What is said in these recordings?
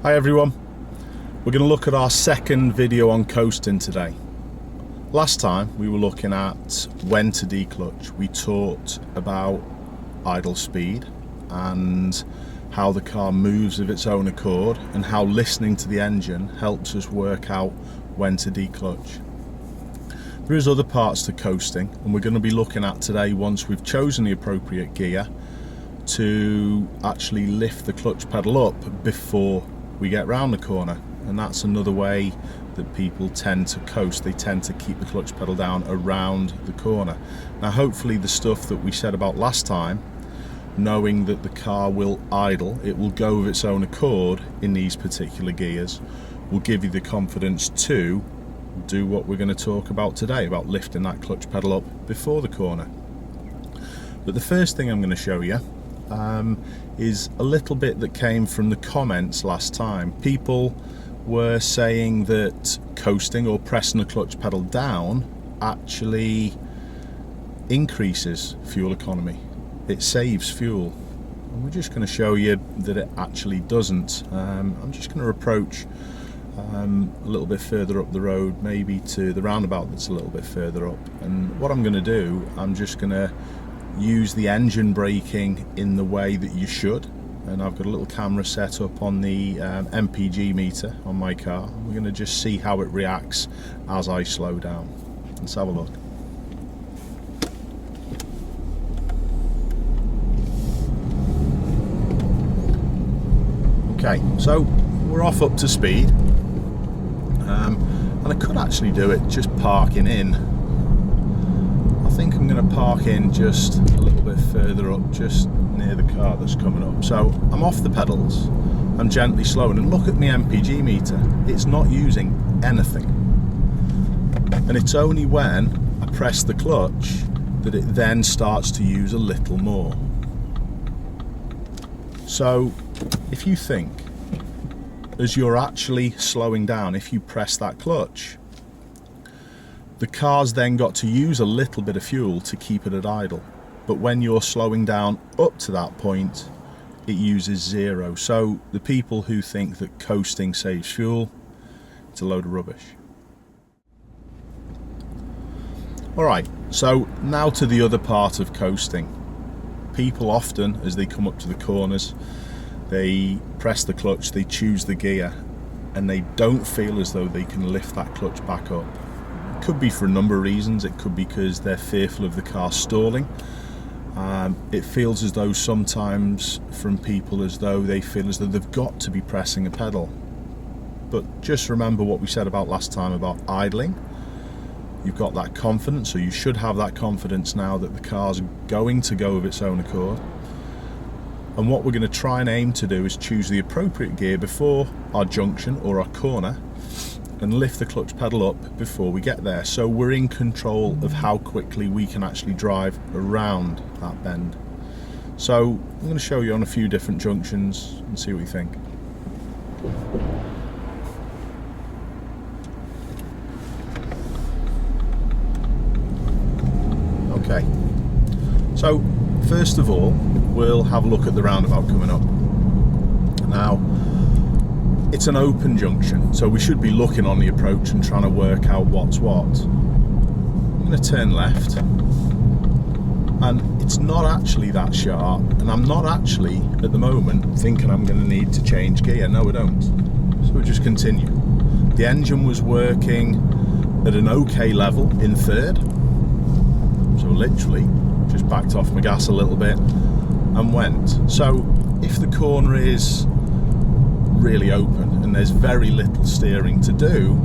Hi everyone, we're going to look at our second video on coasting today. Last time we were looking at when to declutch. We talked about idle speed and how the car moves of its own accord and how listening to the engine helps us work out when to declutch. There is other parts to coasting, and we're going to be looking at today, once we've chosen the appropriate gear, to actually lift the clutch pedal up before we get round the corner. And that's another way that people tend to coast. They tend to keep the clutch pedal down around the corner. Now hopefully the stuff that we said about last time, knowing that the car will idle, it will go of its own accord in these particular gears, will give you the confidence to do what we're going to talk about today, about lifting that clutch pedal up before the corner. But the first thing I'm going to show you is a little bit that came from the comments last time. People were saying that coasting or pressing the clutch pedal down actually increases fuel economy. It saves fuel. And we're just going to show you that it actually doesn't. I'm just going to approach a little bit further up the road, maybe to the roundabout that's a little bit further up. And what I'm going to do, I'm just going to use the engine braking in the way that you should. And I've got a little camera set up on the MPG meter on my car. We're going to just see how it reacts as I slow down. Let's have a look. Okay, so we're off up to speed, and I could actually do it just parking in. I think I'm going to park in just a little bit further up, just near the car that's coming up. So I'm off the pedals, I'm gently slowing, and look at my MPG meter, it's not using anything. And it's only when I press the clutch that it then starts to use a little more. So if you think, as you're actually slowing down, if you press that clutch, the car's then got to use a little bit of fuel to keep it at idle. But when you're slowing down up to that point, it uses zero. So the people who think that coasting saves fuel, it's a load of rubbish. Alright, so now to the other part of coasting. People often, as they come up to the corners, they press the clutch, they choose the gear, and they don't feel as though they can lift that clutch back up. It could be for a number of reasons. It could be because they're fearful of the car stalling. It feels as though sometimes from people as though they feel as though they've got to be pressing a pedal. But just remember what we said about last time about idling. You've got that confidence, or you should have that confidence now that the car's going to go of its own accord. And what we're going to try and aim to do is choose the appropriate gear before our junction or our corner and lift the clutch pedal up before we get there. So we're in control of how quickly we can actually drive around that bend. So I'm going to show you on a few different junctions and see what you think. Okay, so first of all, we'll have a look at the roundabout coming up. Now, it's an open junction, so we should be looking on the approach and trying to work out what's what. I'm going to turn left, and it's not actually that sharp, and I'm not actually, at the moment, thinking I'm going to need to change gear. No, I don't. So we'll just continue. The engine was working at an okay level in third, so literally just backed off my gas a little bit and went. So if the corner is really open and there's very little steering to do,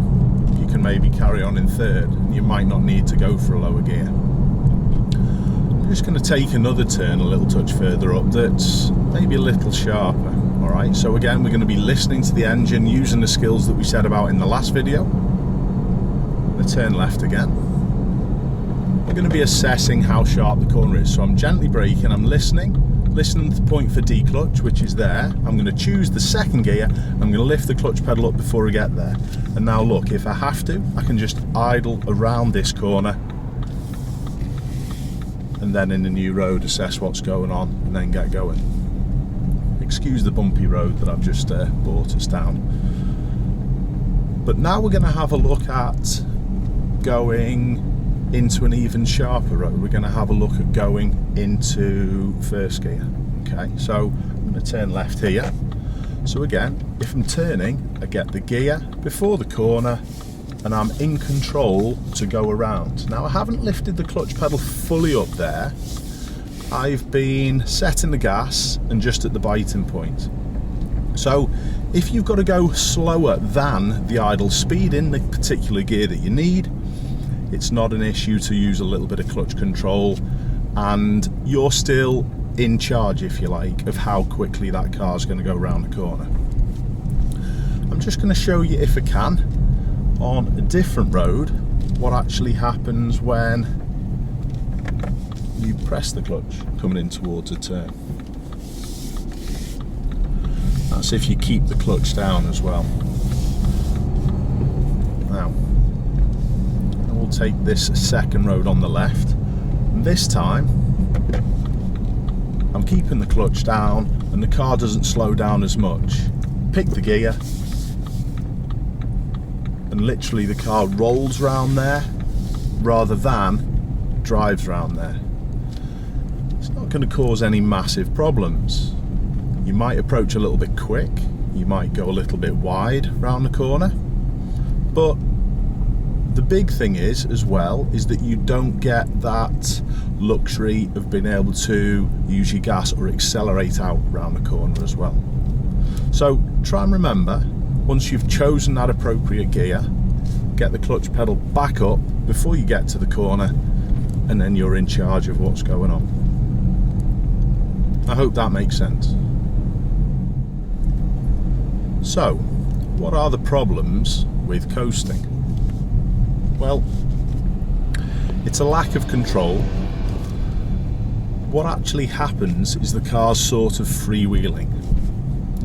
you can maybe carry on in third, and you might not need to go for a lower gear. I'm just going to take another turn a little touch further up that's maybe a little sharper. Alright, so again we're going to be listening to the engine, using the skills that we said about in the last video. I'm going to turn left again. We're going to be assessing how sharp the corner is, so I'm gently braking, I'm listening to the point for declutch, which is there. I'm going to choose the second gear, I'm going to lift the clutch pedal up before I get there. And now look, if I have to, I can just idle around this corner and then in the new road assess what's going on and then get going. excuse the bumpy road that I've just brought us down. But now we're going to have a look at going into an even sharper road. We're going to have a look at going into first gear. Okay, so I'm going to turn left here. So again, if I'm turning, I get the gear before the corner and I'm in control to go around. Now I haven't lifted the clutch pedal fully up there. I've been setting the gas and just at the biting point. So if you've got to go slower than the idle speed in the particular gear that you need, it's not an issue to use a little bit of clutch control, and you're still in charge, if you like, of how quickly that car's going to go around the corner. I'm just going to show you, if I can, on a different road, what actually happens when you press the clutch coming in towards a turn. That's if you keep the clutch down as well. Now, we'll take this second road on the left, and this time I'm keeping the clutch down and the car doesn't slow down as much. Pick the gear and literally the car rolls round there rather than drives round there. It's not going to cause any massive problems. You might approach a little bit quick, you might go a little bit wide round the corner, but the big thing is, as well, is that you don't get that luxury of being able to use your gas or accelerate out round the corner as well. So try and remember, once you've chosen that appropriate gear, get the clutch pedal back up before you get to the corner, and then you're in charge of what's going on. I hope that makes sense. So, what are the problems with coasting? Well, it's a lack of control. What actually happens is the car's sort of freewheeling.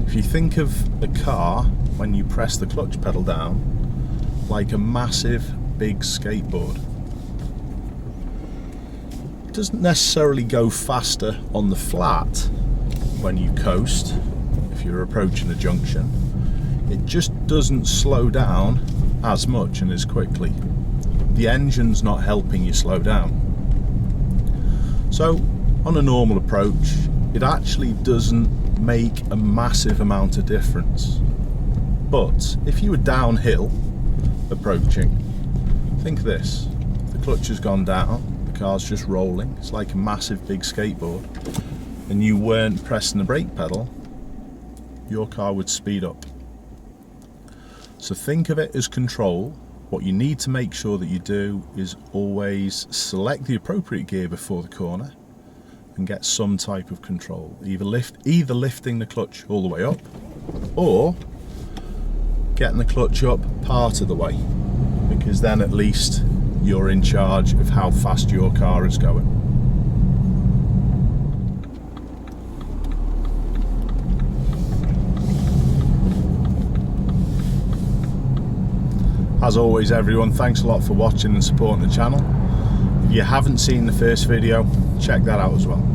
If you think of a car, when you press the clutch pedal down, like a massive big skateboard. It doesn't necessarily go faster on the flat when you coast, if you're approaching a junction. It just doesn't slow down as much and as quickly. The engine's not helping you slow down. So on a normal approach, it actually doesn't make a massive amount of difference. But if you were downhill approaching, think of this. The clutch has gone down, the car's just rolling, it's like a massive big skateboard, and you weren't pressing the brake pedal, your car would speed up. So think of it as control. What you need to make sure that you do is always select the appropriate gear before the corner and get some type of control. Either lifting the clutch all the way up or getting the clutch up part of the way, because then at least you're in charge of how fast your car is going. As always, everyone, thanks a lot for watching and supporting the channel. If you haven't seen the first video, check that out as well.